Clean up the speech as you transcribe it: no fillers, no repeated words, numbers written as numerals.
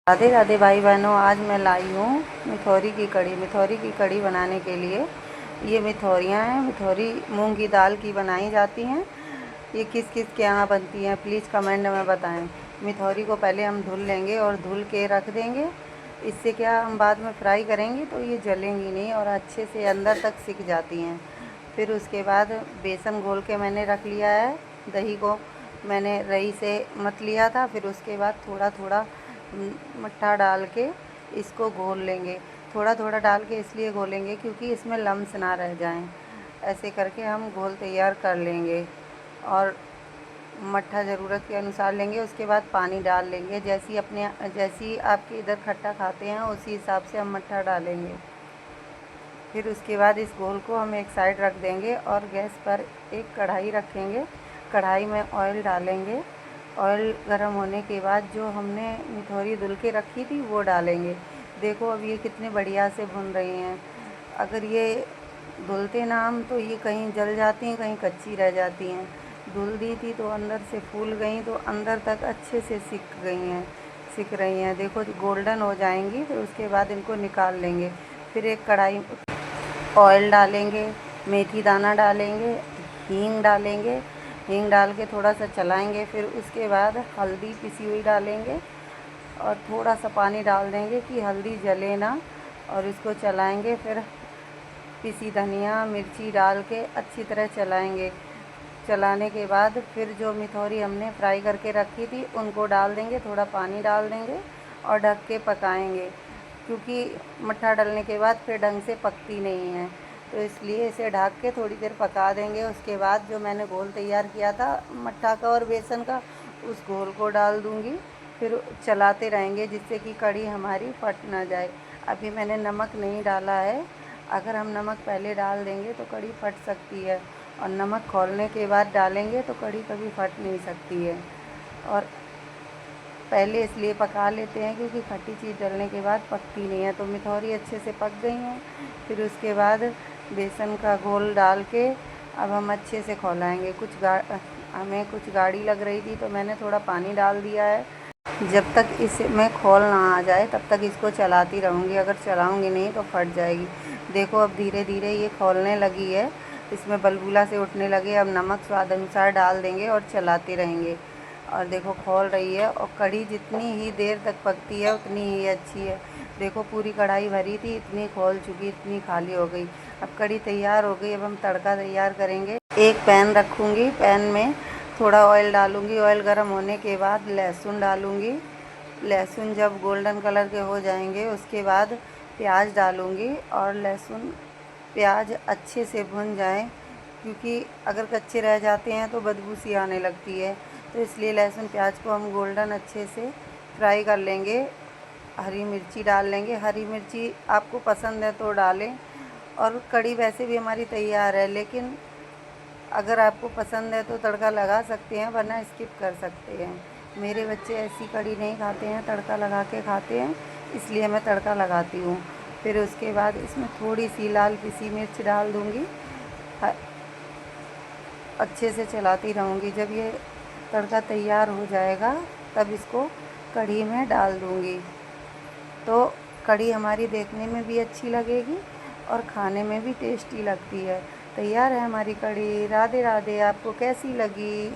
राधे राधे भाई बहनों, आज मैं लाई हूँ मिथौरी की कड़ी। मिथौरी की कड़ी बनाने के लिए ये मिथौरियाँ हैं। मिथौरी मूंग की दाल की बनाई जाती हैं। ये किस किस के यहाँ बनती हैं प्लीज़ कमेंट में बताएं। मिथौरी को पहले हम धुल लेंगे और धुल के रख देंगे। इससे क्या हम बाद में फ्राई करेंगे तो ये जलेंगी नहीं और अच्छे से अंदर तक सिक जाती हैं। फिर उसके बाद बेसन घोल के मैंने रख लिया है। दही को मैंने रई से मत लिया था। फिर उसके बाद थोड़ा थोड़ा मट्ठा डाल के इसको घोल लेंगे। थोड़ा थोड़ा डाल के इसलिए घोलेंगे क्योंकि इसमें लम्स ना रह जाएं। ऐसे करके हम घोल तैयार कर लेंगे और मट्ठा ज़रूरत के अनुसार लेंगे। उसके बाद पानी डाल लेंगे। जैसी आपके इधर खट्टा खाते हैं उसी हिसाब से हम मट्ठा डालेंगे। फिर उसके बाद इस घोल को हम एक साइड रख देंगे और गैस पर एक कढ़ाई रखेंगे। कढ़ाई में ऑयल डालेंगे। ऑयल गर्म होने के बाद जो हमने मिथौरी धुल के रखी थी वो डालेंगे। देखो अब ये कितने बढ़िया से भुन रही हैं। अगर ये धुलते ना हम तो ये कहीं जल जाती हैं, कहीं कच्ची रह जाती हैं। धुल दी थी तो अंदर से फूल गई, तो अंदर तक अच्छे से सिक रही हैं। देखो गोल्डन हो जाएंगी। फिर उसके बाद इनको निकाल लेंगे। फिर एक कढ़ाई ऑयल डालेंगे, मेथी दाना डालेंगे, हींग डालेंगे। हींग डाल के थोड़ा सा चलाएंगे। फिर उसके बाद हल्दी पिसी हुई डालेंगे और थोड़ा सा पानी डाल देंगे कि हल्दी जले ना, और इसको चलाएंगे। फिर पिसी धनिया मिर्ची डाल के अच्छी तरह चलाएंगे। चलाने के बाद फिर जो मिथौरी हमने फ्राई करके रखी थी उनको डाल देंगे। थोड़ा पानी डाल देंगे और ढक के पकाएंगे, क्योंकि मट्ठा डालने के बाद फिर ढंग से पकती नहीं है, तो इसलिए इसे ढक के थोड़ी देर पका देंगे। उसके बाद जो मैंने घोल तैयार किया था मट्ठा का और बेसन का, उस घोल को डाल दूँगी। फिर चलाते रहेंगे जिससे कि कड़ी हमारी फट ना जाए। अभी मैंने नमक नहीं डाला है। अगर हम नमक पहले डाल देंगे तो कड़ी फट सकती है, और नमक खौलने के बाद डालेंगे तो कड़ी कभी फट नहीं सकती है। और पहले इसलिए पका लेते हैं क्योंकि खट्टी चीज़ डलने के बाद पकती नहीं है। तो मिथौरी अच्छे से पक गई हैं। फिर उसके बाद बेसन का घोल डाल के अब हम अच्छे से खौलाएँगे। हमें कुछ गाढ़ी लग रही थी तो मैंने थोड़ा पानी डाल दिया है। जब तक इसमें खौल ना आ जाए तब तक इसको चलाती रहूँगी। अगर चलाऊँगी नहीं तो फट जाएगी। देखो अब धीरे धीरे ये खौलने लगी है, इसमें बलबूला से उठने लगे। अब नमक स्वाद अनुसार डाल देंगे और चलाते रहेंगे। और देखो खौल रही है, और कढ़ी जितनी ही देर तक पकती है उतनी ही अच्छी है। देखो पूरी कढ़ाई भरी थी, इतनी खौल चुकी, इतनी खाली हो गई। अब कढ़ी तैयार हो गई। अब हम तड़का तैयार करेंगे। एक पैन रखूँगी, पैन में थोड़ा ऑयल डालूँगी। ऑयल गर्म होने के बाद लहसुन डालूँगी। लहसुन जब गोल्डन कलर के हो जाएंगे उसके बाद प्याज डालूँगी। और लहसुन प्याज अच्छे से भुन जाएं, क्योंकि अगर कच्चे रह जाते हैं तो बदबू सी आने लगती है। तो इसलिए लहसुन प्याज को हम गोल्डन अच्छे से फ्राई कर लेंगे। हरी मिर्ची डाल लेंगे। हरी मिर्ची आपको पसंद है तो डालें। और कड़ी वैसे भी हमारी तैयार है, लेकिन अगर आपको पसंद है तो तड़का लगा सकते हैं, वरना स्किप कर सकते हैं। मेरे बच्चे ऐसी कड़ी नहीं खाते हैं, तड़का लगा के खाते हैं, इसलिए मैं तड़का लगाती हूँ। फिर उसके बाद इसमें थोड़ी सी लाल पिसी मिर्च डाल दूँगी। अच्छे से चलाती रहूँगी। जब ये तड़का तैयार हो जाएगा तब इसको कढ़ी में डाल दूँगी। तो कढ़ी हमारी देखने में भी अच्छी लगेगी और खाने में भी टेस्टी लगती है। तैयार है हमारी कढ़ी। राधे राधे। आपको कैसी लगी?